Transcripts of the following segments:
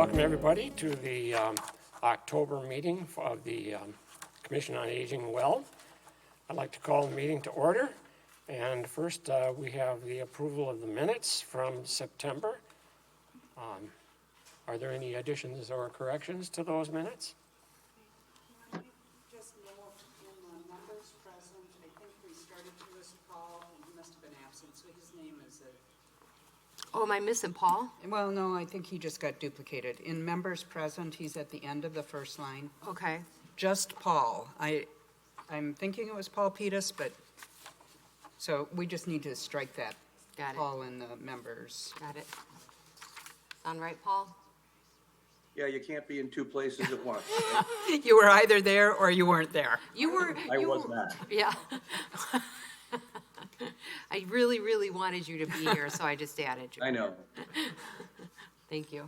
welcome everybody to the October meeting of the Commission on Aging Well. I'd like to call the meeting to order. And first, we have the approval of the minutes from September. Are there any additions or corrections to those minutes? Just note in the members present, I think we started to list Paul, and he must have been absent, so his name is Oh, am I missing Paul? well, no, I think he just got duplicated. In members present, he's at the end of the first line. Okay. Just Paul. I'm thinking it was Paul Pettis, but, so we just need to strike that. Got it. Paul in the members. Got it. Sound right, Paul? Yeah, you can't be in two places at once. You were either there or you weren't there. You were. I was not. Yeah. I really, really wanted you to be here, so I just added you. I know. Thank you.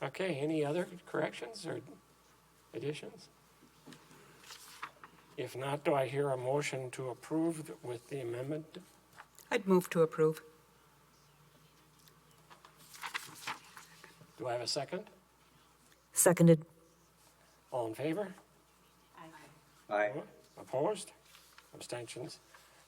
Okay, any other corrections or additions? If not, do I hear a motion to approve with the amendment? I'd move to approve. Do I have a second? Seconded. All in favor? Aye. Opposed? Abstentions?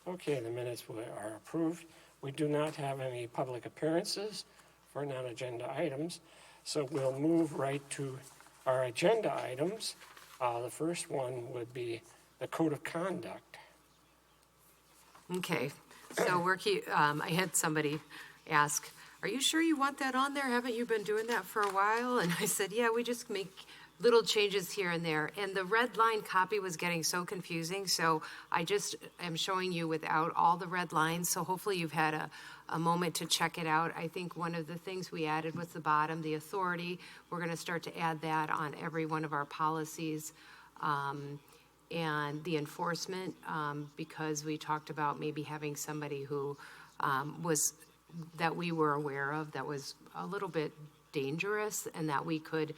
Okay, the minutes are approved. We do not have any public appearances for non-agenda items, so we'll move right to our agenda items. The first one would be the Code of Conduct. Okay. So I had somebody ask, are you sure you want that on there? Haven't you been doing that for a while? And I said, yeah, we just make little changes here and there. And the red line copy was getting so confusing, so I just am showing you without all the red lines. So hopefully you've had a moment to check it out. I think one of the things we added was the bottom, the authority. We're going to start to add that on every one of our policies. And the enforcement, because we talked about maybe having somebody who that we were aware of that was a little bit dangerous, and that we could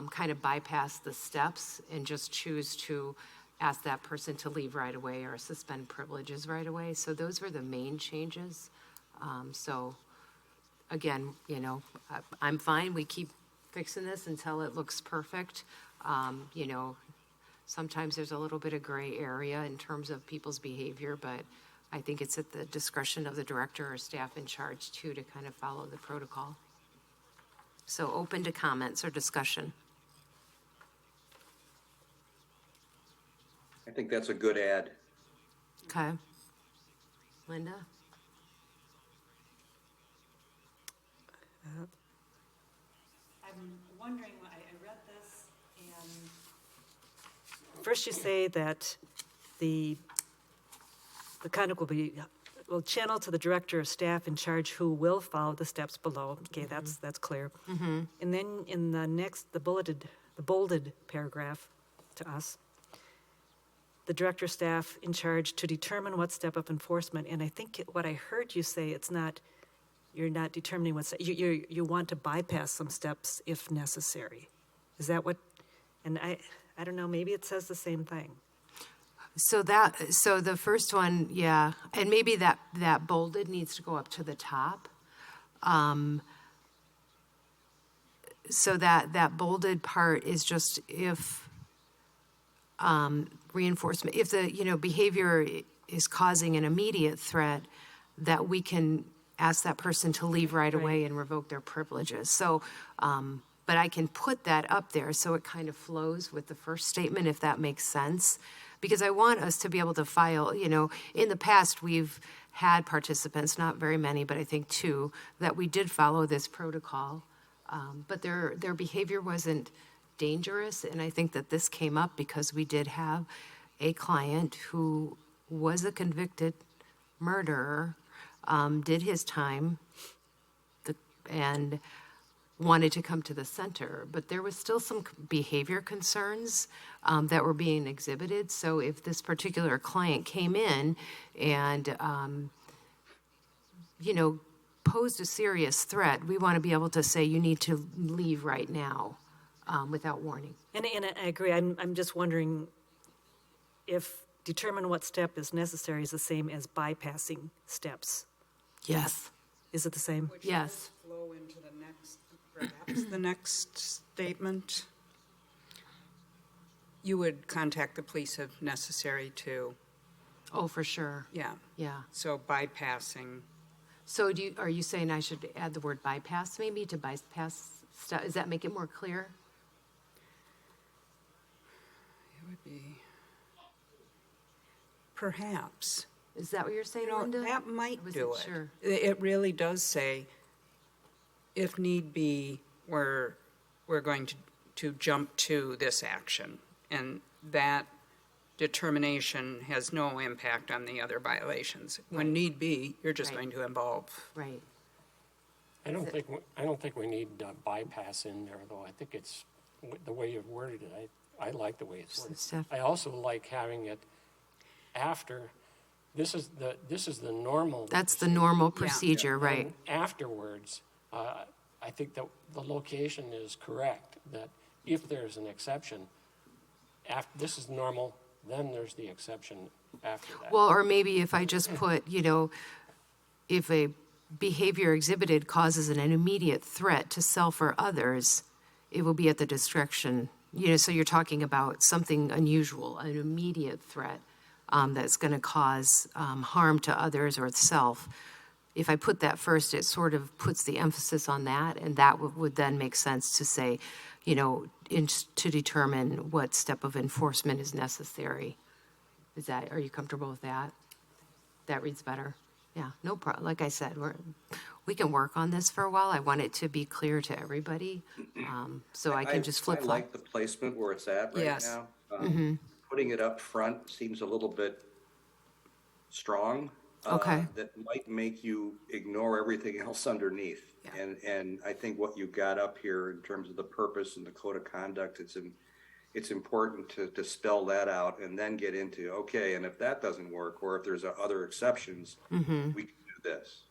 kind of bypass the steps and just choose to ask that person to leave right away or suspend privileges right away. So those were the main changes. So again, I'm fine. We keep fixing this until it looks perfect. Sometimes there's a little bit of gray area in terms of people's behavior, but I think it's at the discretion of the director or staff in charge too to kind of follow the protocol. So open to comments or discussion. I think that's a good add. Okay. Linda? I'm wondering, I read this, and first you say that the conduct will channel to the director of staff in charge who will follow the steps below. Okay, that's clear. Mm-hmm. And then in the next, the bolded paragraph to us, the director of staff in charge to determine what step of enforcement. And I think what I heard you say, you're not determining what step, you want to bypass some steps if necessary. Is that what? And I don't know, maybe it says the same thing. So the first one, yeah, and maybe that bolded needs to go up to the top. So that bolded part is just if reinforcement, if the behavior is causing an immediate threat, that we can ask that person to leave right away and revoke their privileges. So, but I can put that up there so it kind of flows with the first statement, if that makes sense. Because I want us to be able to file, in the past we've had participants, not very many, but I think 2, that we did follow this protocol. But their behavior wasn't dangerous. And I think that this came up because we did have a client who was a convicted murderer, did his time, and wanted to come to the center, but there was still some behavior concerns that were being exhibited. So if this particular client came in and, posed a serious threat, we want to be able to say, you need to leave right now without warning. And I agree. I'm just wondering if determine what step is necessary is the same as bypassing steps. Yes. Is it the same? Which Yes. does flow into the next Perhaps the next statement, you would contact the police if necessary to, Oh, for sure, yeah, yeah. so bypassing. So are you saying I should add the word bypass maybe to bypass stuff? Does that make it more clear? It would be, perhaps. Is that what you're saying, You know, Linda? that might I wasn't do it. sure. It really does say, if need be, we're going to jump to this action. And that determination has no impact on the other violations. When need be, you're just Right. going to involve. Right. I don't think we need bypass in there, though. I think it's, the way you've worded it, I like the way it's worded. Steph? I also like having it after, this is the normal. That's the procedure. normal procedure, right? And afterwards, I think that the location is correct, that if there's an exception, this is normal, then there's the exception after that. Well, or maybe if I just put, if a behavior exhibited causes an immediate threat to self or others, it will be at the discretion, so you're talking about something unusual, an immediate threat that's going to cause harm to others or self. If I put that first, it sort of puts the emphasis on that, and that would then make sense to say, to determine what step of enforcement is necessary. Are you comfortable with that? That reads better? Yeah, no problem. Like I said, we can work on this for a while. I want it to be clear to everybody, so I can just I flip-flop. like the placement where it's at right Yes. now. Putting it up front seems a little bit strong. Okay. That might make you ignore everything else underneath. Yeah. And I think what you got up here in terms of the purpose and the code of conduct, it's important to spell that out and then get into, okay, and if that doesn't work, or if there's other exceptions, we can do this.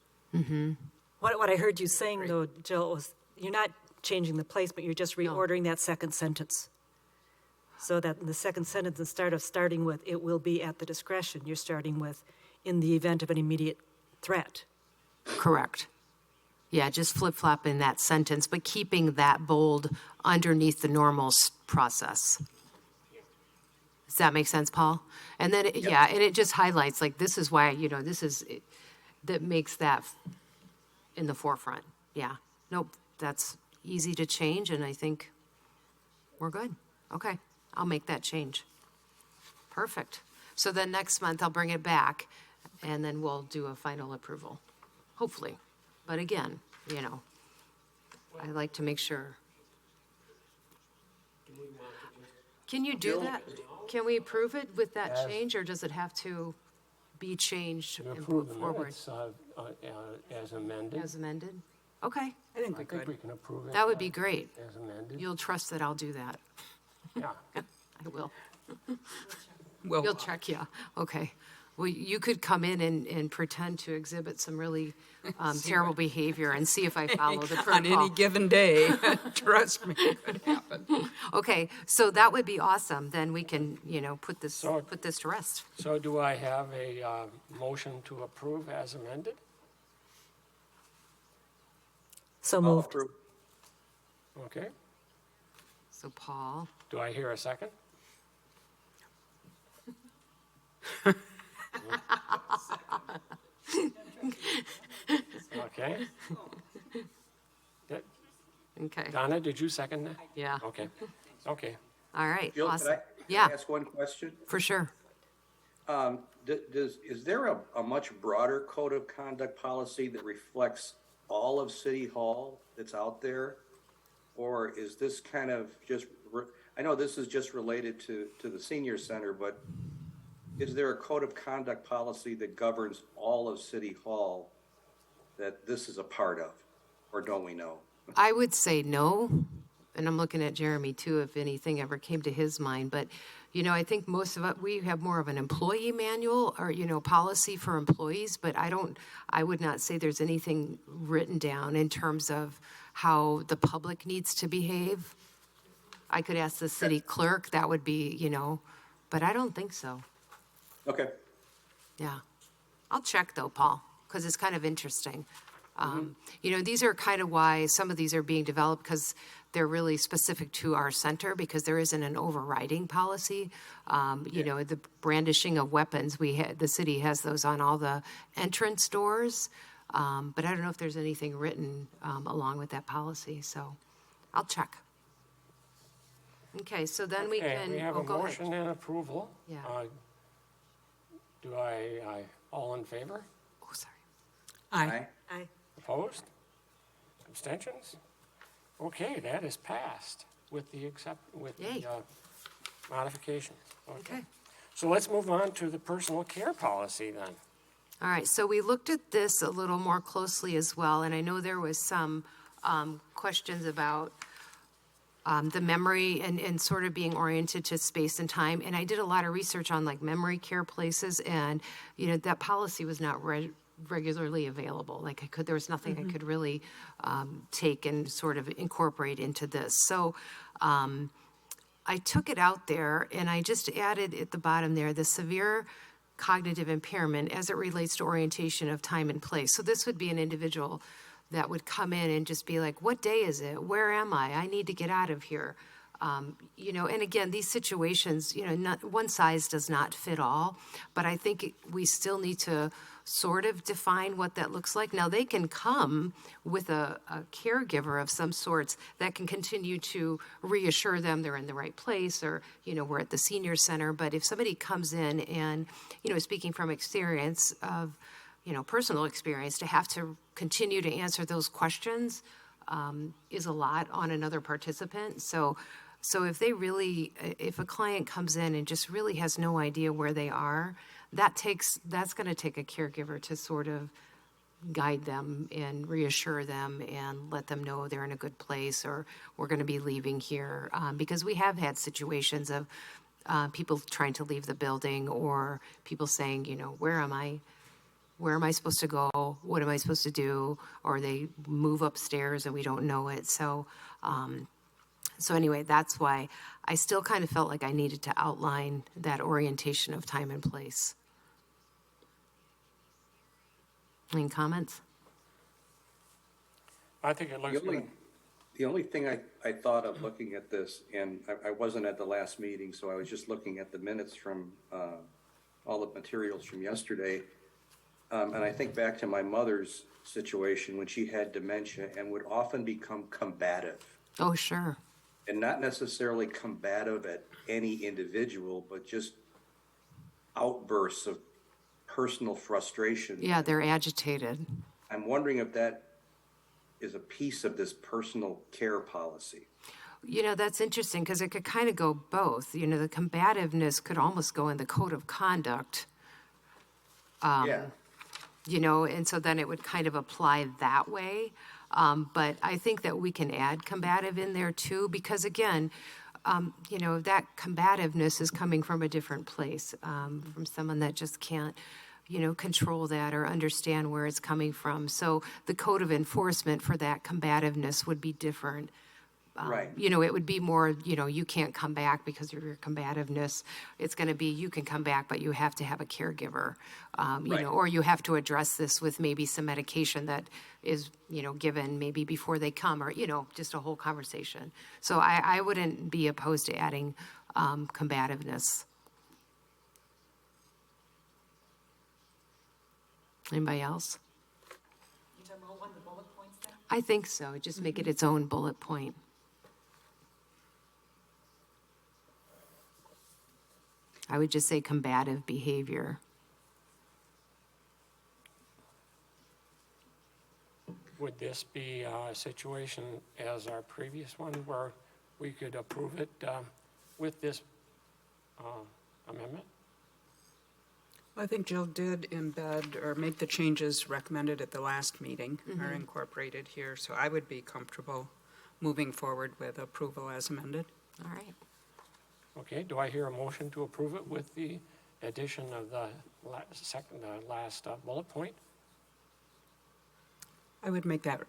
What I heard you saying, though, Jill, was you're not changing the placement, you're just reordering that second sentence. So that in the second sentence, instead of starting with, it will be at the discretion, you're starting with, in the event of an immediate threat. Correct. Yeah, just flip-flopping that sentence, but keeping that bold underneath the normal process. Does that make sense, Paul? And then, yeah, and it just highlights, like, this is why, that makes that in the forefront. Yeah. Nope, that's easy to change, and I think we're good. Okay, I'll make that change. Perfect. So then next month, I'll bring it back, and then we'll do a final approval, hopefully. But again, I like to make sure. Can you do that? Can we approve it with that change, or does it have to be changed You and approve put the forward minutes as amended. as amended? Okay, I think I we think we could. can approve it. that would be great. As amended. You'll trust that I'll do that. Yeah. I will. Well, You'll check, yeah, okay. Well, you could come in and pretend to exhibit some really terrible behavior and see if I follow the on any protocol. given day, trust me, it could happen. Okay, so that would be awesome. Then we can, put this to rest. So do I have a motion to approve as amended? So I'll moved. approve. Okay. So Paul, Do I hear a second? Okay. okay, Donna, did you second that? yeah, Okay. Okay. all right, Jill, awesome. can Yeah, I ask one question? for sure. Is there a much broader code of conduct policy that reflects all of City Hall that's out there? Or is this kind of just, I know this is just related to the senior center, but is there a code of conduct policy that governs all of City Hall that this is a part of? Or don't we know? I would say no, and I'm looking at Jeremy too, if anything ever came to his mind, but, I think most of it, we have more of an employee manual or, policy for employees, but I would not say there's anything written down in terms of how the public needs to behave. I could ask the city clerk, that would be, but I don't think so. Okay. Yeah. I'll check though, Paul, because it's kind of interesting. You know, these are kind of why some of these are being developed, because they're really specific to our center, because there isn't an overriding policy. You know, the brandishing of weapons, the city has those on all the entrance doors. But I don't know if there's anything written along with that policy, so I'll check. Okay, so then we Okay, can, we have oh, a go ahead. motion and approval. Yeah. Do all in favor? Oh, sorry. Aye. Aye. Opposed? Abstentions? Okay, that is passed with the Yay. modifications. Okay. So let's move on to the personal care policy then. All right, so we looked at this a little more closely as well, and I know there was some questions about the memory and sort of being oriented to space and time. And I did a lot of research on like memory care places, and, you know, that policy was not regularly available. Like there was nothing I could really take and sort of incorporate into this. So I took it out there and I just added at the bottom there, the severe cognitive impairment as it relates to orientation of time and place. So this would be an individual that would come in and just be like, what day is it? Where am I? I need to get out of here. You know, and again, these situations, you know, not one size does not fit all, but I think we still need to sort of define what that looks like. Now, they can come with a caregiver of some sorts that can continue to reassure them they're in the right place, or, you know, we're at the senior center. But if somebody comes in and, you know, speaking from experience of, you know, personal experience, to have to continue to answer those questions is a lot on another participant. So if if a client comes in and just really has no idea where they are, that's going to take a caregiver to sort of guide them and reassure them and let them know they're in a good place, or we're going to be leaving here. Because we have had situations of people trying to leave the building, or people saying, you know, where am I? Where am I supposed to go? What am I supposed to do? Or they move upstairs and we don't know it. So anyway, that's why I still kind of felt like I needed to outline that orientation of time and place. Any comments? I think it looks good. The only thing I thought of looking at this, and I wasn't at the last meeting, so I was just looking at the minutes from all the materials from yesterday. And I think back to my mother's situation when she had dementia and would often become combative. Oh, sure. And not necessarily combative at any individual, but just outbursts of personal frustration. Yeah, they're agitated. I'm wondering if that is a piece of this personal care policy. You know, that's interesting, because it could kind of go both. You know, the combativeness could almost go in the code of conduct. Yeah. You know, and so then it would kind of apply that way. But I think that we can add combative in there too, because again, you know, that combativeness is coming from a different place, from someone that just can't, you know, control that or understand where it's coming from. So the code of enforcement for that combativeness would be different. Right. You know, it would be more, you know, you can't come back because of your combativeness. It's going to be, you can come back, but you have to have a caregiver, you Right. know, or you have to address this with maybe some medication that is, you know, given maybe before they come, or, you know, just a whole conversation. So I wouldn't be opposed to adding combativeness. Anybody else? You talking about one of the bullet points then? I think so. Just make it its own bullet point. I would just say combative behavior. Would this be a situation as our previous one where we could approve it with this amendment? I think Jill did embed or make the changes recommended at the last meeting are incorporated here, so I would be comfortable moving forward with approval as amended. All right. Okay, do I hear a motion to approve it with the addition of the last bullet point? I would make that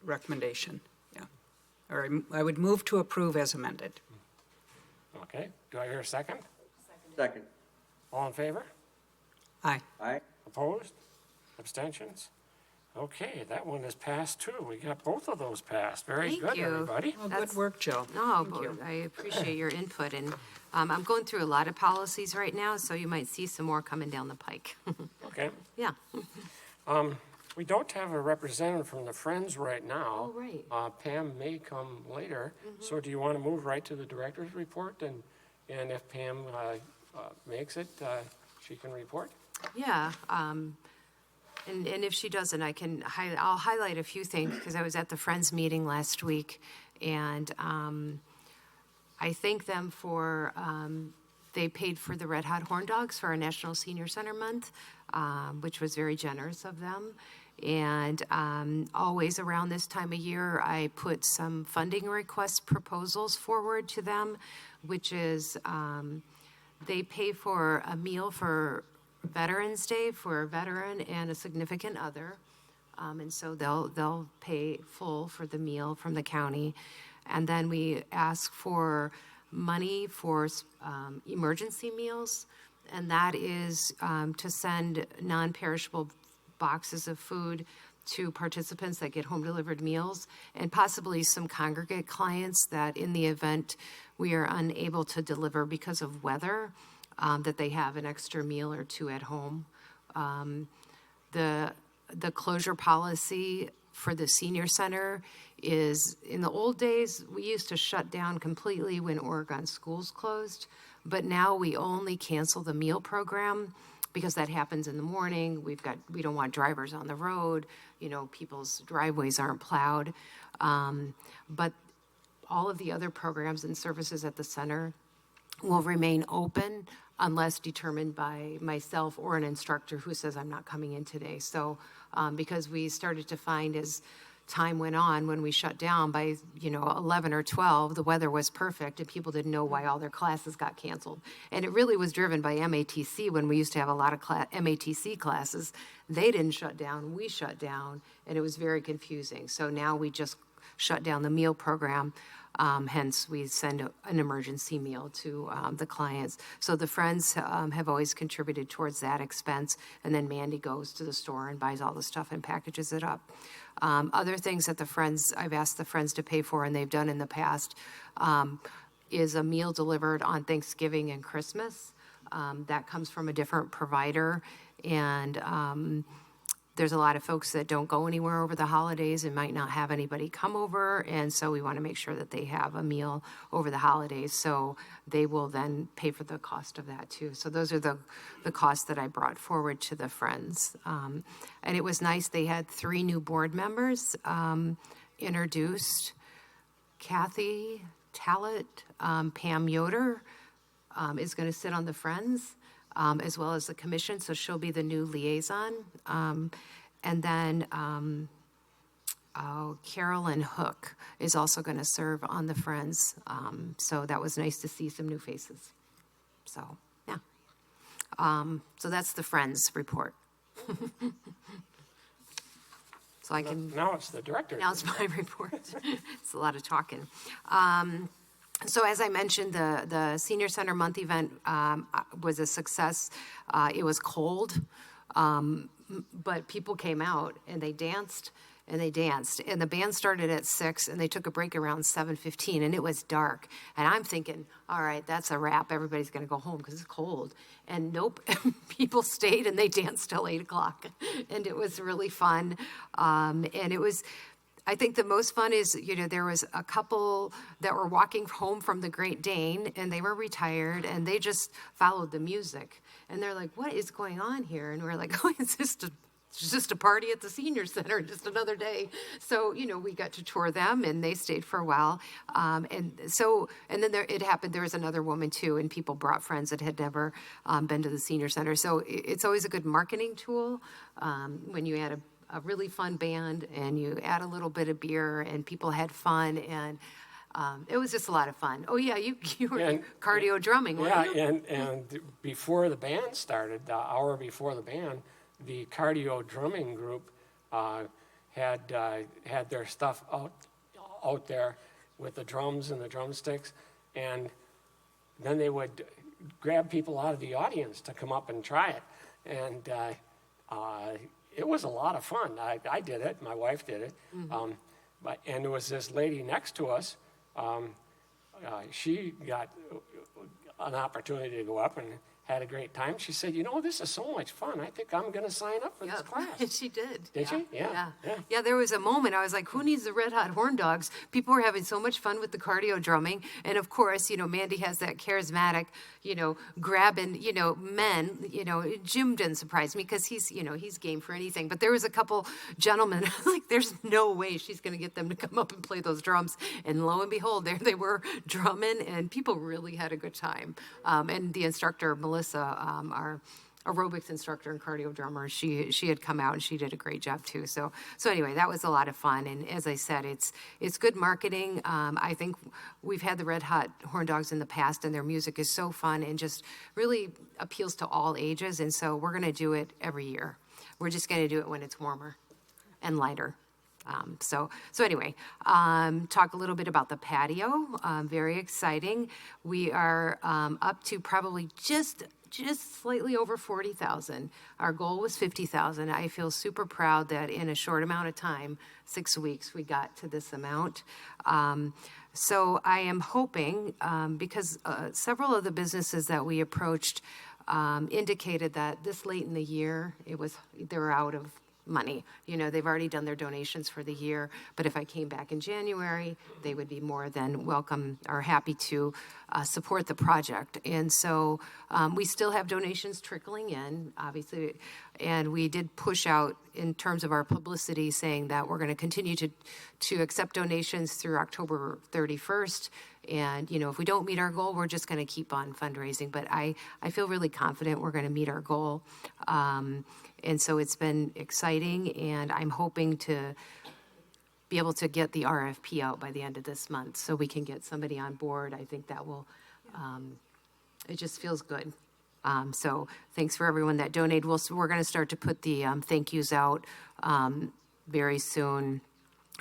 recommendation, yeah. Or I would move to approve as amended. Okay, do I hear a second? Second. All in favor? Aye. Aye. Opposed? Abstentions? Okay, that one is passed too. We got both of those passed. Very Thank good, you. everybody. Well, That's- good work, Joe. No, Thank you. but I appreciate your input, and I'm going through a lot of policies right now, so you might see some more coming down the pike. Okay. Yeah, We don't have a representative from the Friends right now. Oh, right. Pam may come later. So do you want to move right to the director's report? And if Pam makes it, she can report? yeah. And if she doesn't, I'll highlight a few things, because I was at the Friends meeting last week, and I thank them for, they paid for the Red Hot Horn Dogs for our National Senior Center Month, which was very generous of them. And always around this time of year, I put some funding request proposals forward to them, which is they pay for a meal for Veterans Day for a veteran and a significant other. And so they'll pay full for the meal from the county. And then we ask for money for emergency meals, and that is to send non-perishable boxes of food to participants that get home delivered meals, and possibly some congregate clients that in the event we are unable to deliver because of weather, that they have an extra meal or two at home. The closure policy for the senior center is, in the old days, we used to shut down completely when Oregon schools closed, but now we only cancel the meal program because that happens in the morning. We don't want drivers on the road, people's driveways aren't plowed. But all of the other programs and services at the center will remain open unless determined by myself or an instructor who says, I'm not coming in today. So, because we started to find as time went on, when we shut down by, 11 or 12, the weather was perfect and people didn't know why all their classes got canceled. And it really was driven by MATC. When we used to have a lot of MATC classes, they didn't shut down, we shut down, and it was very confusing. So now we just shut down the meal program. Hence, we send an emergency meal to the clients. So the Friends have always contributed towards that expense, and then Mandy goes to the store and buys all the stuff and packages it up. Other things that I've asked the Friends to pay for, and they've done in the past, is a meal delivered on Thanksgiving and Christmas. That comes from a different provider, and there's a lot of folks that don't go anywhere over the holidays and might not have anybody come over, and so we want to make sure that they have a meal over the holidays, so they will then pay for the cost of that too. So those are the costs that I brought forward to the Friends. And it was nice, they had 3 new board members introduced. Kathy Tallett, Pam Yoder is going to sit on the Friends, as well as the commission, so she'll be the new liaison. And then Carolyn Hook is also going to serve on the Friends. So that was nice to see some new faces. So, yeah. So that's the Friends report. So I can, Now it's the director. now it's my report. It's a lot of talking. So as I mentioned, the Senior Center Month event was a success. It was cold, but people came out and they danced and they danced. And the band started at 6 and they took a break around 7:15 and it was dark. And I'm thinking, all right, that's a wrap. Everybody's going to go home because it's cold. And nope, people stayed and they danced till 8 o'clock. And it was really fun. And it was... I think the most fun is, there was a couple that were walking home from the Great Dane, and they were retired, and they just followed the music. And they're like, what is going on here? And we're like, oh, it's just a party at the senior center, just another day. So, we got to tour them, and they stayed for a while. And then it happened, there was another woman too, and people brought friends that had never been to the senior center. So it's always a good marketing tool when you add a really fun band and you add a little bit of beer and people had fun, and it was just a lot of fun. Oh yeah, you were cardio drumming, weren't you? And before the band started, the hour before the band, the cardio drumming group had their stuff out there with the drums and the drumsticks, and then they would grab people out of the audience to come up and try it, and it was a lot of fun. I did it, my wife did it. And there was this lady next to us, she got an opportunity to go up and had a great time. She said, this is so much fun. I think I'm going to sign up for this class. She did. Did she? Yeah. Yeah, there was a moment I was like, who needs the Red Hot Horn Dogs? People were having so much fun with the cardio drumming. And of course, Mandy has that charismatic, grabbing, men. Jim didn't surprise me because he's game for anything. But there was a couple gentlemen, like, there's no way she's going to get them to come up and play those drums. And lo and behold, there they were drumming, and people really had a good time. And the instructor, Melissa, our aerobics instructor and cardio drummer, she had come out and she did a great job too. So anyway, that was a lot of fun. And as I said, it's good marketing. I think we've had the Red Hot Horn Dogs in the past, and their music is so fun and just really appeals to all ages. And so we're going to do it every year. We're just going to do it when it's warmer and lighter. So anyway, talk a little bit about the patio. Very exciting. We are up to probably just slightly over 40,000. Our goal was 50,000. I feel super proud that in a short amount of time, 6 weeks, we got to this amount. So I am hoping, because several of the businesses that we approached indicated that this late in the year, they were out of money. They've already done their donations for the year, but if I came back in January, they would be more than welcome or happy to support the project. And so we still have donations trickling in, obviously, and we did push out in terms of our publicity saying that we're going to continue to accept donations through October 31st. And, if we don't meet our goal, we're just going to keep on fundraising. But I feel really confident we're going to meet our goal. And so it's been exciting, and I'm hoping to be able to get the RFP out by the end of this month so we can get somebody on board. I think that will, it just feels good. So thanks for everyone that donated. We're going to start to put the thank yous out very soon,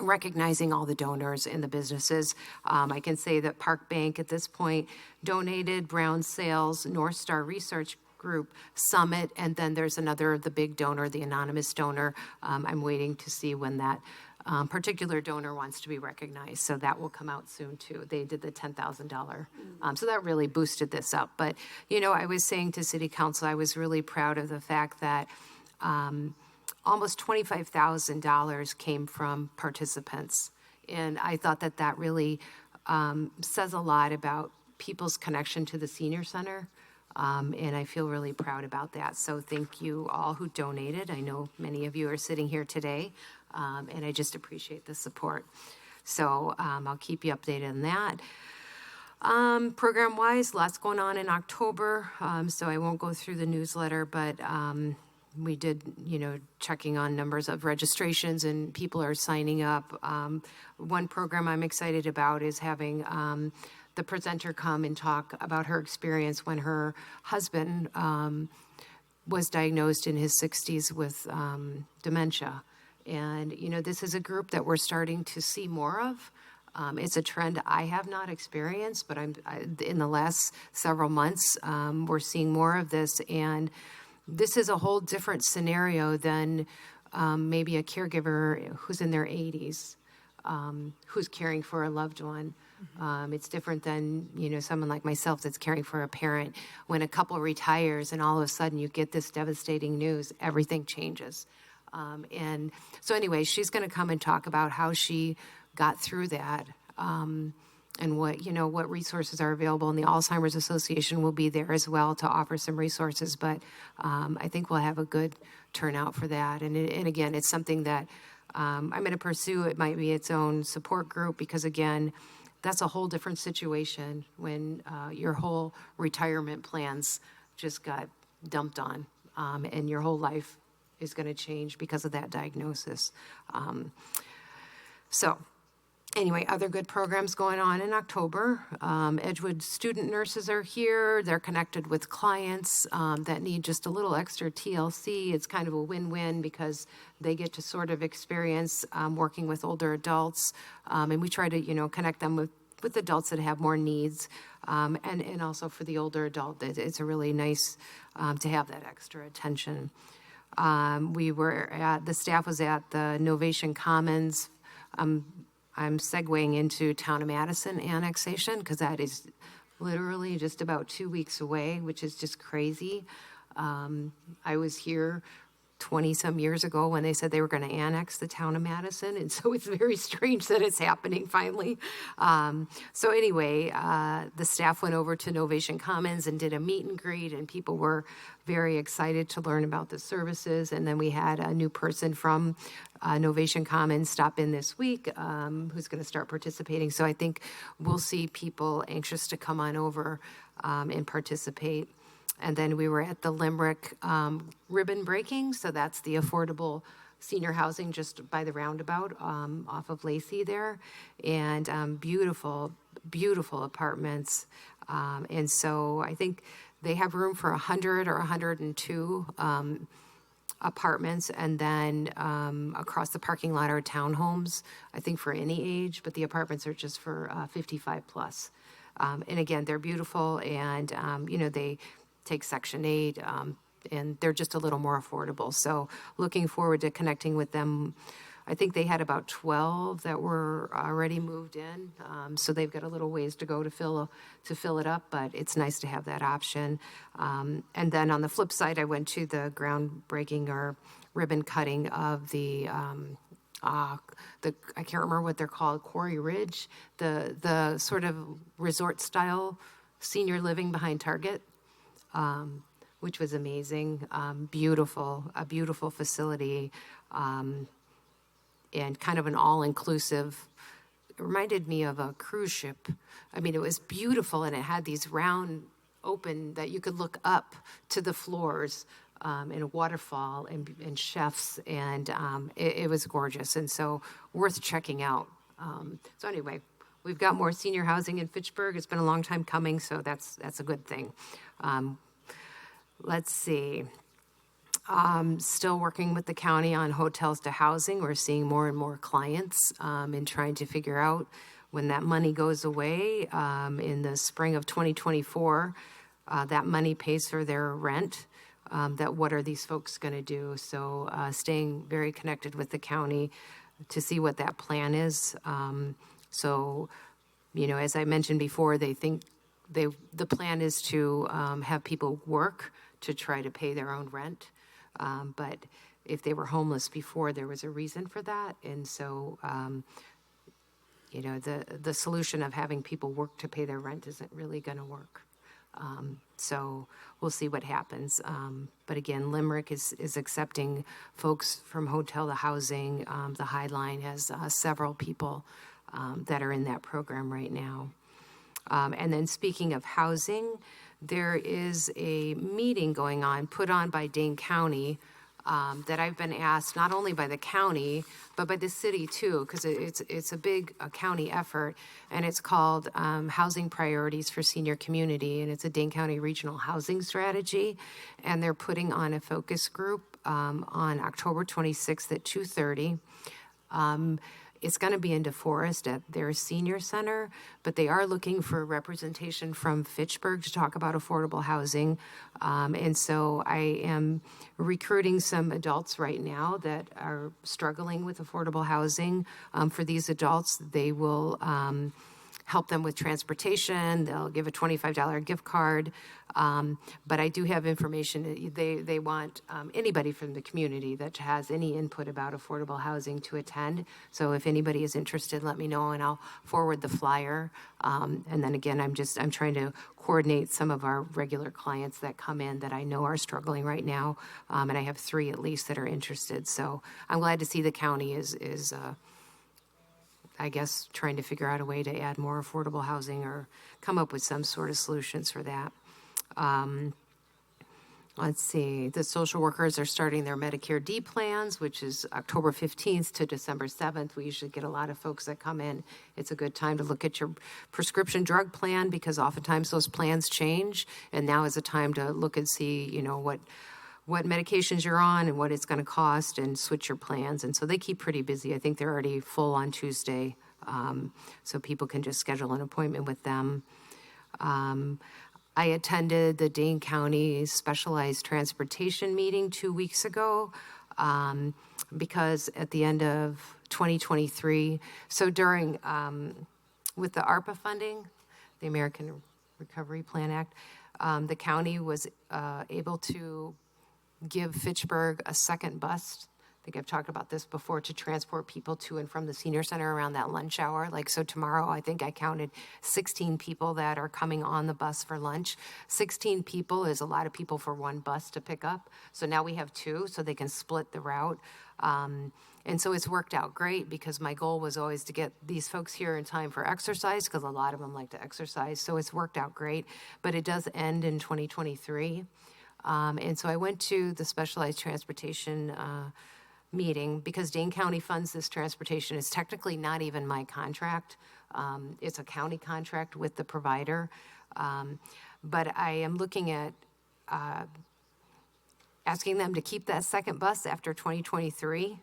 recognizing all the donors and the businesses. I can say that Park Bank at this point donated, Brown Sales, North Star Research Group, Summit, and then there's the big donor, the anonymous donor. I'm waiting to see when that particular donor wants to be recognized, so that will come out soon too. They did the $10,000, so that really boosted this up. But I was saying to City Council, I was really proud of the fact that almost $25,000 came from participants, and I thought that really says a lot about people's connection to the senior center. And I feel really proud about that. So thank you all who donated. I know many of you are sitting here today, and I just appreciate the support. So I'll keep you updated on that. Program-wise, lots going on in October, so I won't go through the newsletter, but we did, checking on numbers of registrations, and people are signing up. One program I'm excited about is having the presenter come and talk about her experience when her husband was diagnosed in his 60s with dementia. And, this is a group that we're starting to see more of. It's a trend I have not experienced, but in the last several months, we're seeing more of this. And this is a whole different scenario than maybe a caregiver who's in their 80s, who's caring for a loved one. It's different than, someone like myself that's caring for a parent. When a couple retires and all of a sudden you get this devastating news, everything changes. And so anyway, she's going to come and talk about how she got through that, and what resources are available. And the Alzheimer's Association will be there as well to offer some resources. But I think we'll have a good turnout for that. And again, it's something that I'm going to pursue. It might be its own support group because, again, that's a whole different situation when your whole retirement plans just got dumped on, and your whole life is going to change because of that diagnosis. So anyway, other good programs going on in October. Edgewood student nurses are here. They're connected with clients that need just a little extra TLC. It's kind of a win-win because they get to sort of experience working with older adults. And we try to, connect them with adults that have more needs. And also for the older adult, it's a really nice to have that extra attention. The staff was at the Novation Commons. I'm segueing into Town of Madison annexation because that is literally just about 2 weeks away, which is just crazy. I was here 20-some years ago when they said they were going to annex the town of Madison, and so it's very strange that it's happening finally. So anyway, the staff went over to Novation Commons and did a meet and greet, and people were very excited to learn about the services. And then we had a new person from Novation Commons stop in this week who's going to start participating. So I think we'll see people anxious to come on over and participate. And then we were at the Limerick ribbon breaking, so that's the affordable senior housing just by the roundabout off of Lacey there, and beautiful, beautiful apartments. And so I think they have room for 100 or 102 apartments, and then across the parking lot are townhomes, I think for any age, but the apartments are just for 55 plus. And again, they're beautiful, and they take Section 8, and they're just a little more affordable. So looking forward to connecting with them. I think they had about 12 that were already moved in, so they've got a little ways to go to fill it up, but it's nice to have that option. And then on the flip side, I went to the groundbreaking or ribbon cutting of the I can't remember what they're called, Quarry Ridge, the sort of resort style senior living behind Target. Which was amazing, a beautiful facility, and kind of an all-inclusive. It reminded me of a cruise ship. I mean, it was beautiful, and it had these round open that you could look up to the floors, and a waterfall and chefs, and it was gorgeous, and so worth checking out. So anyway, we've got more senior housing in Fitchburg. It's been a long time coming, so that's a good thing. Let's see. Still working with the county on hotels to housing. We're seeing more and more clients and trying to figure out when that money goes away in the spring of 2024, that money pays for their rent. That what are these folks going to do? So staying very connected with the county to see what that plan is. So, as I mentioned before, they think the plan is to have people work to try to pay their own rent. But if they were homeless before, there was a reason for that. And so, the solution of having people work to pay their rent isn't really going to work. So we'll see what happens. But again, Limerick is accepting folks from hotel to housing. The High Line has several people that are in that program right now. And then speaking of housing, there is a meeting going on, put on by Dane County, that I've been asked, not only by the county, but by the city too, because it's a big county effort, and it's called Housing Priorities for Senior Community, and it's a Dane County Regional Housing Strategy, and they're putting on a focus group on October 26th at 2:30. It's going to be in DeForest at their senior center, but they are looking for representation from Fitchburg to talk about affordable housing. And so I am recruiting some adults right now that are struggling with affordable housing. For these adults, they will help them with transportation. They'll give a $25 gift card. But I do have information. They want anybody from the community that has any input about affordable housing to attend. So if anybody is interested, let me know, and I'll forward the flyer. And then again, I'm trying to coordinate some of our regular clients that come in that I know are struggling right now. And I have 3 at least that are interested. So I'm glad to see the county is I guess, trying to figure out a way to add more affordable housing or come up with some sort of solutions for that. Let's see, the social workers are starting their Medicare D plans, which is October 15th to December 7th. We usually get a lot of folks that come in. It's a good time to look at your prescription drug plan because oftentimes those plans change. And now is a time to look and see, what medications you're on and what it's going to cost and switch your plans. And so they keep pretty busy. I think they're already full on Tuesday, so people can just schedule an appointment with them. I attended the Dane County Specialized Transportation meeting 2 weeks ago, because at the end of 2023, so during, with the ARPA funding, the American Recovery Plan Act, the county was able to give Fitchburg a second bus. I think I've talked about this before, to transport people to and from the senior center around that lunch hour. Like, so tomorrow, I think I counted 16 people that are coming on the bus for lunch. 16 people is a lot of people for one bus to pick up. So now we have two, so they can split the route. And so it's worked out great, because my goal was always to get these folks here in time for exercise, because a lot of them like to exercise. So it's worked out great, but it does end in 2023. And so I went to the Specialized Transportation meeting, because Dane County funds this transportation. It's technically not even my contract. It's a county contract with the provider. But I am looking at asking them to keep that second bus after 2023.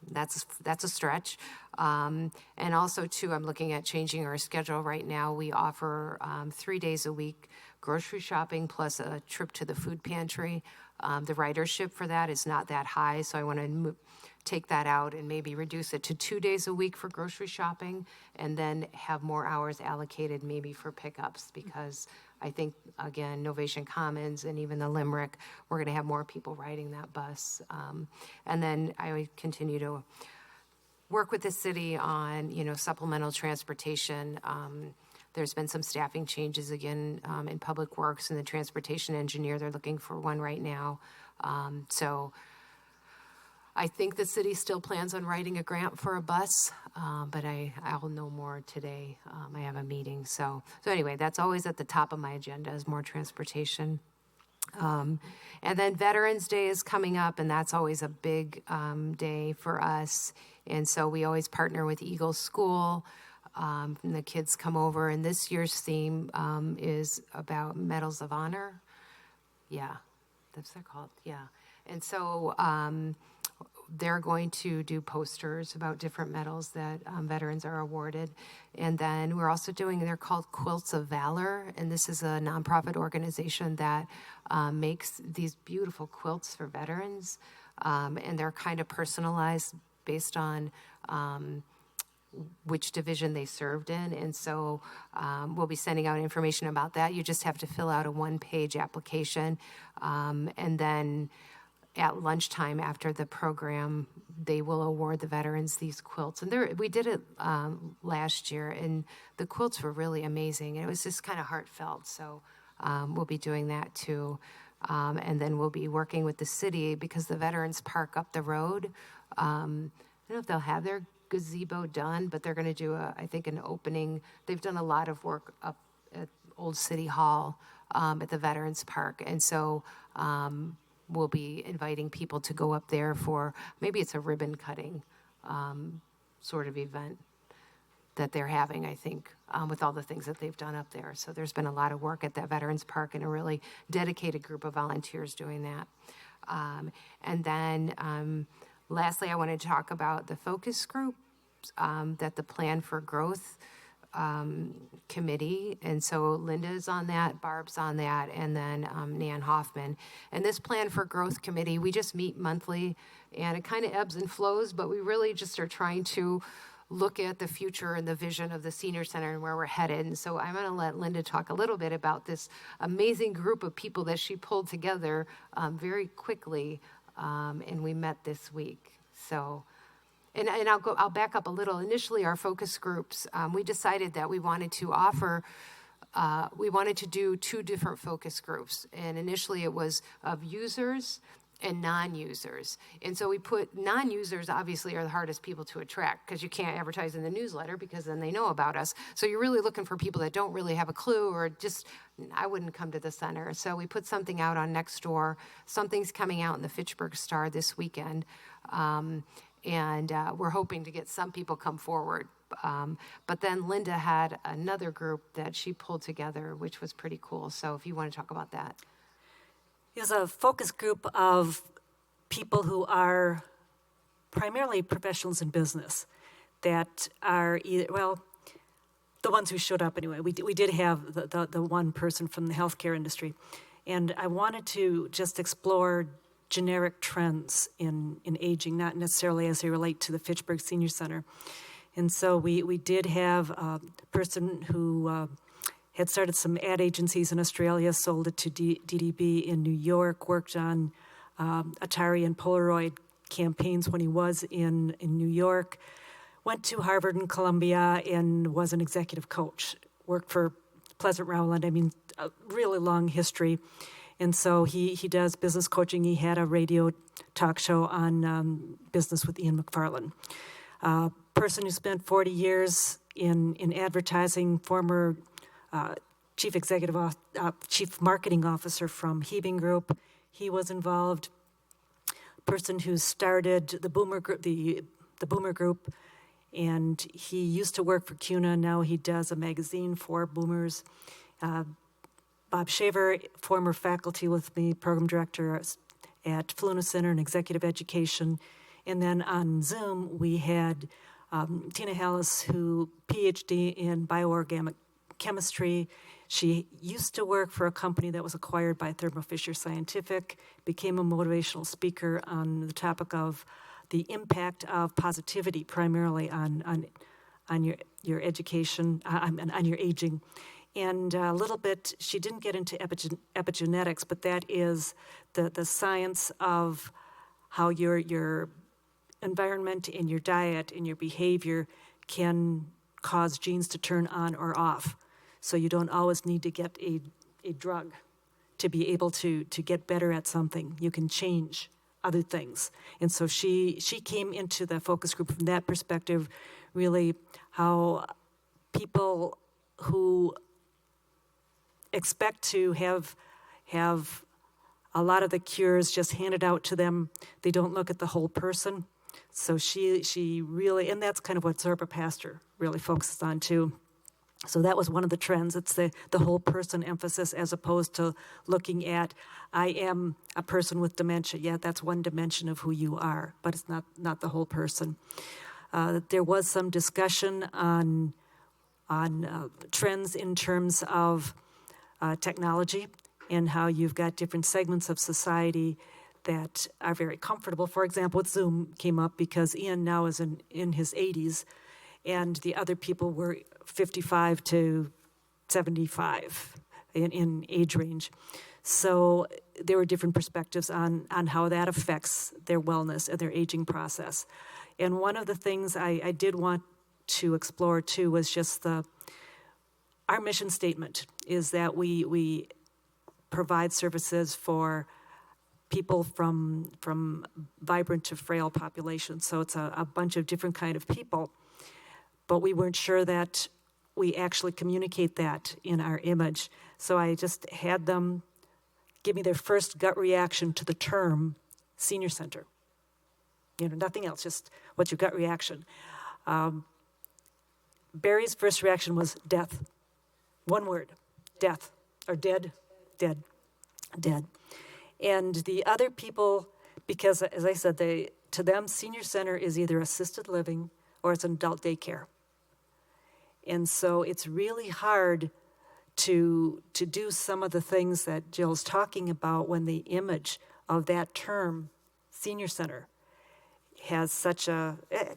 That's a stretch. And also, too, I'm looking at changing our schedule. Right now, we offer 3 days a week grocery shopping plus a trip to the food pantry. The ridership for that is not that high, so I want to take that out and maybe reduce it to 2 days a week for grocery shopping, and then have more hours allocated maybe for pickups, because I think, again, Novation Commons and even the Limerick, we're going to have more people riding that bus. And then I would continue to work with the city on, supplemental transportation. There's been some staffing changes again in Public Works and the transportation engineer. They're looking for one right now. So I think the city still plans on writing a grant for a bus, but I'll know more today. I have a meeting. So anyway, that's always at the top of my agenda, is more transportation. And then Veterans Day is coming up, and that's always a big day for us. And so we always partner with Eagle School. And the kids come over, and this year's theme is about Medals of Honor. Yeah, that's what they're called. Yeah. And so they're going to do posters about different medals that veterans are awarded. And then we're also they're called Quilts of Valor. And this is a nonprofit organization that makes these beautiful quilts for veterans. And they're kind of personalized based on which division they served in. And so we'll be sending out information about that. You just have to fill out a one-page application. And then at lunchtime after the program, they will award the veterans these quilts. And we did it last year, and the quilts were really amazing. And it was just kind of heartfelt. So we'll be doing that too. And then we'll be working with the city, because the Veterans Park up the road, I don't know if they'll have their gazebo done, but they're going to do I think an opening. They've done a lot of work up at Old City Hall at the Veterans Park. And so we'll be inviting people to go up there for, maybe it's a ribbon cutting sort of event that they're having, I think, with all the things that they've done up there. So there's been a lot of work at that Veterans Park, and a really dedicated group of volunteers doing that. And then lastly, I want to talk about the focus group that the Plan for Growth committee. And so Linda's on that, Barb's on that, and then Nan Hoffman. And this Plan for Growth committee, we just meet monthly, and it kind of ebbs and flows, but we really just are trying to look at the future and the vision of the senior center and where we're headed. And so I'm going to let Linda talk a little bit about this amazing group of people that she pulled together very quickly, and we met this week. So, and I'll back up a little. Initially, our focus groups, we decided that we wanted to do two different focus groups. And initially it was of users and non-users. And so we put non-users, obviously, are the hardest people to attract, because you can't advertise in the newsletter, because then they know about us. So you're really looking for people that don't really have a clue, or just, I wouldn't come to the center. So we put something out on Nextdoor. Something's coming out in the Fitchburg Star this weekend. And we're hoping to get some people come forward. But then Linda had another group that she pulled together, which was pretty cool. So if you want to talk about that. It's a focus group of people who are primarily professionals in business that are either, the ones who showed up anyway. We did have the one person from the healthcare industry. And I wanted to just explore generic trends in aging, not necessarily as they relate to the Fitchburg Senior Center. And so we did have a person who had started some ad agencies in Australia, sold it to DDB in New York, worked on Atari and Polaroid campaigns when he was in New York, went to Harvard and Columbia and was an executive coach, worked for Pleasant Rowland. I mean, a really long history. And so he does business coaching. He had a radio talk show on business with Ian McFarlane. Person who spent 40 years in advertising, former chief marketing officer from Hebing Group. He was involved. Person who started the Boomer Group, the Boomer Group, and he used to work for CUNA. Now he does a magazine for boomers. Bob Shaver, former faculty with me, program director at Fluna Center in Executive Education. And then on Zoom, we had Tina Hallis, who PhD in bioorganic chemistry. She used to work for a company that was acquired by Thermo Fisher Scientific, became a motivational speaker on the topic of the impact of positivity, primarily on your education, on your aging. And a little bit, she didn't get into epigenetics, but that is the science of how your environment and your diet and your behavior can cause genes to turn on or off. So you don't always need to get a drug to be able to get better at something. You can change other things. And so she came into the focus group from that perspective, really how people who expect to have a lot of the cures just handed out to them, they don't look at the whole person. So she really, and that's kind of what Zorba Pastor really focuses on too. So that was one of the trends. It's the whole person emphasis as opposed to looking at, I am a person with dementia. Yeah, that's one dimension of who you are, but it's not the whole person. There was some discussion on trends in terms of technology and how you've got different segments of society that are very comfortable. For example, with Zoom came up because Ian now is in his 80s, and the other people were 55 to 75 in age range. So there were different perspectives on how that affects their wellness and their aging process. And one of the things I did want to explore too was just our mission statement is that we provide services for people from vibrant to frail populations. So it's a bunch of different kind of people, but we weren't sure that we actually communicate that in our image. So I just had them give me their first gut reaction to the term senior center. Nothing else, just what's your gut reaction? Barry's first reaction was death. One word, death, or dead. And the other people, because as I said, to them, senior center is either assisted living or it's an adult daycare. And so it's really hard to do some of the things that Jill's talking about when the image of that term, senior center, has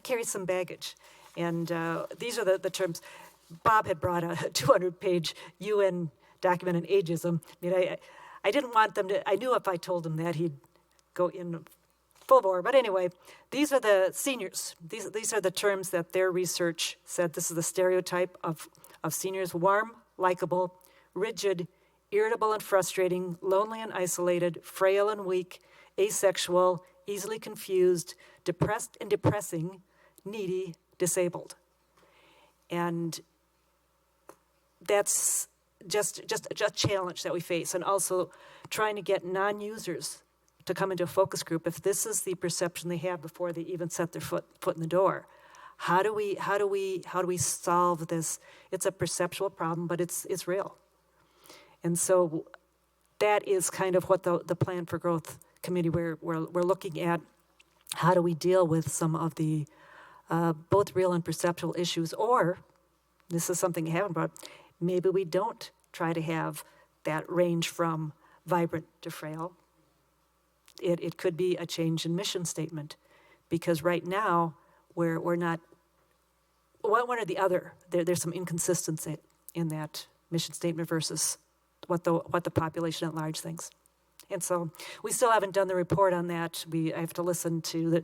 carries some baggage. And these are the terms. Bob had brought a 200-page UN document on ageism. I mean, I didn't want them to, I knew if I told him that he'd go in full bore. But anyway, these are the seniors. These are the terms that their research said this is the stereotype of seniors: warm, likable, rigid, irritable and frustrating, lonely and isolated, frail and weak, asexual, easily confused, depressed and depressing, needy, disabled. And that's just a challenge that we face, and also trying to get non-users to come into a focus group. If this is the perception they have before they even set their foot in the door, how do we solve this? It's a perceptual problem, but it's real. And so that is kind of what the Plan for Growth Committee we're looking at. How do we deal with some of the both real and perceptual issues, or this is something you haven't brought, maybe we don't try to have that range from vibrant to frail. It could be a change in mission statement, because right now, we're not, one or the other, there's some inconsistency in that mission statement versus what the population at large thinks. And so we still haven't done the report on that. I have to listen to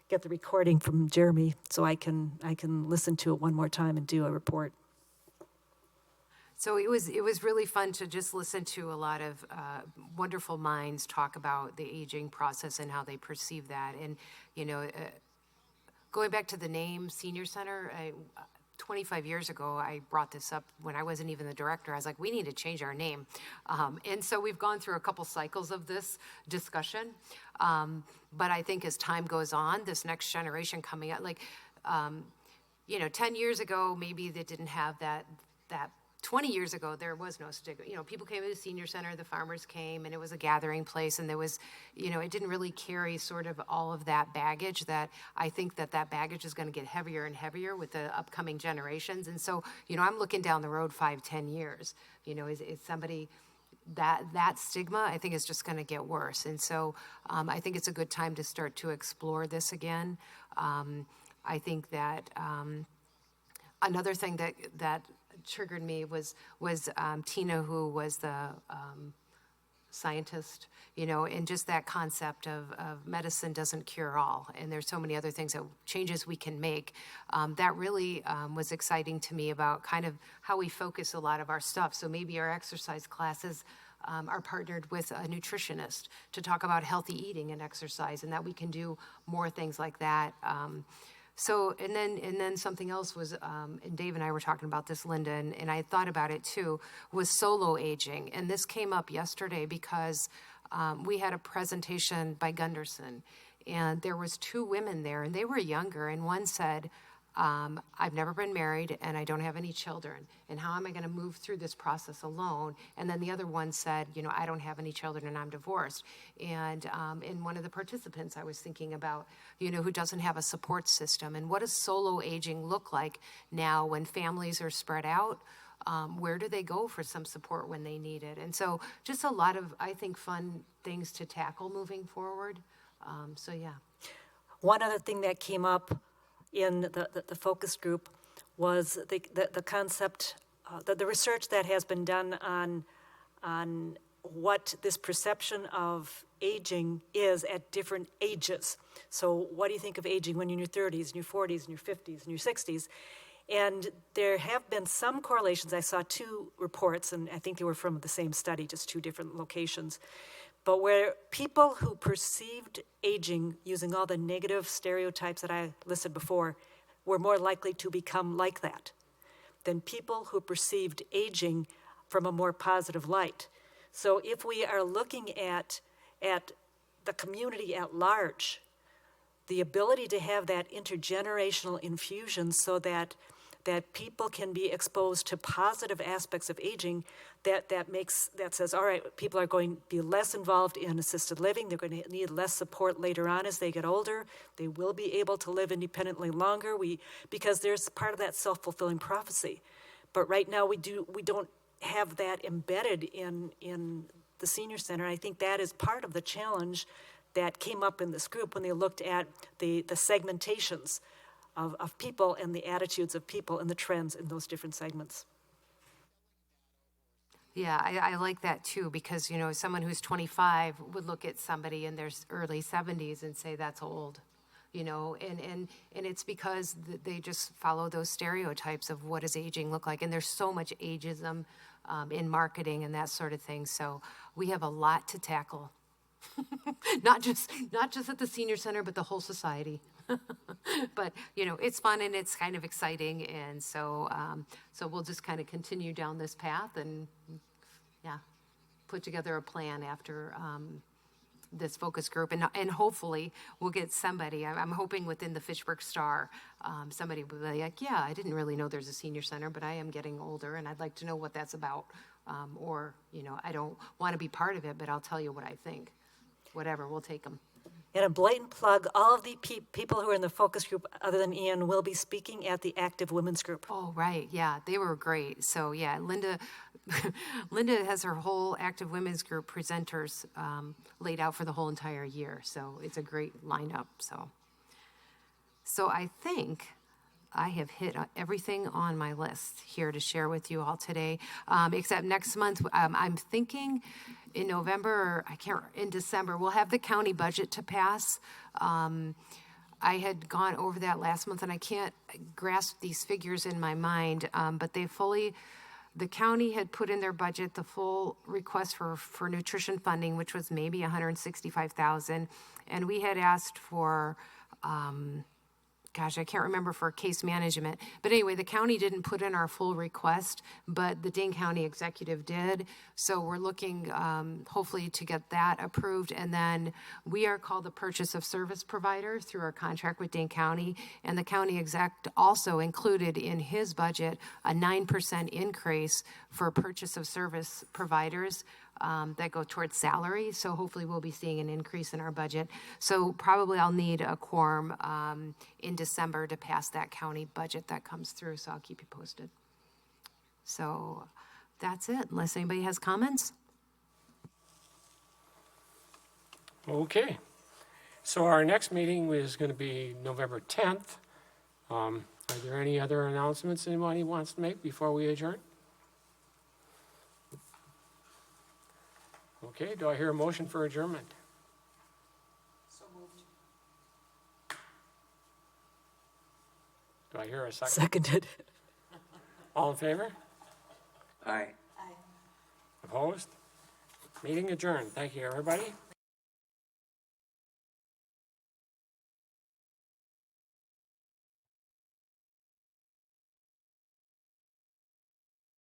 get the recording from Jeremy so I can listen to it one more time and do a report. So it was really fun to just listen to a lot of wonderful minds talk about the aging process and how they perceive that. And, going back to the name Senior Center, 25 years ago, I brought this up when I wasn't even the director. I was like, we need to change our name. And so we've gone through a couple cycles of this discussion. But I think as time goes on, this next generation coming up, 10 years ago, maybe they didn't have that 20 years ago, there was no stigma. People came to the senior center, the farmers came, and it was a gathering place, and there was, it didn't really carry sort of all of that baggage that I think that baggage is going to get heavier and heavier with the upcoming generations. And so, I'm looking down the road 5-10 years, is somebody that stigma, I think, is just going to get worse. And so I think it's a good time to start to explore this again. I think that another thing that triggered me was Tina, who was the scientist, and just that concept of medicine doesn't cure all, and there's so many other things changes we can make. That really was exciting to me about kind of how we focus a lot of our stuff. So maybe our exercise classes are partnered with a nutritionist to talk about healthy eating and exercise, and that we can do more things like that. So, and then something else was, and Dave and I were talking about this, Linda, and I thought about it too, was solo aging. And this came up yesterday because we had a presentation by Gunderson, and there was 2 women there, and they were younger, and one said, I've never been married and I don't have any children, and how am I going to move through this process alone? And then the other one said, I don't have any children and I'm divorced. And in one of the participants I was thinking about, who doesn't have a support system, and what does solo aging look like now when families are spread out? Where do they go for some support when they need it? And so just a lot of, I think, fun things to tackle moving forward. So yeah. One other thing that came up in the focus group was the concept, the research that has been done on what this perception of aging is at different ages. So what do you think of aging when you're in your 30s, and your 40s, and your 50s, and your 60s? And there have been some correlations. I saw 2 reports, and I think they were from the same study, just 2 different locations. But where people who perceived aging using all the negative stereotypes that I listed before were more likely to become like that than people who perceived aging from a more positive light. So if we are looking at the community at large, the ability to have that intergenerational infusion so that people can be exposed to positive aspects of aging, that says, all right, people are going to be less involved in assisted living. They're going to need less support later on as they get older. They will be able to live independently longer. Because there's part of that self-fulfilling prophecy. But right now we don't have that embedded in the senior center. I think that is part of the challenge that came up in this group when they looked at the segmentations of people and the attitudes of people and the trends in those different segments. Yeah, I like that too, because, someone who's 25 would look at somebody in their early 70s and say that's old, and it's because they just follow those stereotypes of what does aging look like. And there's so much ageism in marketing and that sort of thing. So we have a lot to tackle. not just at the senior center, but the whole society. But it's fun and it's kind of exciting, and so we'll just kind of continue down this path and put together a plan after this focus group, and hopefully we'll get somebody. I'm hoping within the Fitchburg Star, somebody will be like, yeah, I didn't really know there's a senior center, but I am getting older and I'd like to know what that's about, or I don't want to be part of it, but I'll tell you what I think. Whatever, we'll take them. And a blatant plug, all of the people who are in the focus group, other than Ian, will be speaking at the Active Women's Group. Oh, right, yeah, they were great. So, yeah, Linda, Linda has her whole Active Women's Group presenters laid out for the whole entire year. So it's a great lineup, So I think I have hit everything on my list here to share with you all today, except next month, I'm thinking in November, or in December, we'll have the county budget to pass. I had gone over that last month, and I can't grasp these figures in my mind, but the county had put in their budget the full request for nutrition funding, which was maybe $165,000, and we had asked for, I can't remember, for case management. But anyway, the county didn't put in our full request, but the Dane County executive did. So we're looking, hopefully, to get that approved. And then we are called the purchase of service provider through our contract with Dane County. And the county exec also included in his budget a 9% increase for purchase of service providers that go towards salary. So hopefully we'll be seeing an increase in our budget. So probably I'll need a quorum in December to pass that county budget that comes through. So I'll keep you posted. So that's it, unless anybody has comments. Okay. So our next meeting is going to be November 10th. Are there any other announcements anybody wants to make before we adjourn? Okay, do I hear a motion for adjournment? So moved. Do I hear a second? Seconded. All in favor? Aye. Aye. Opposed? Meeting adjourned. Thank you, everybody.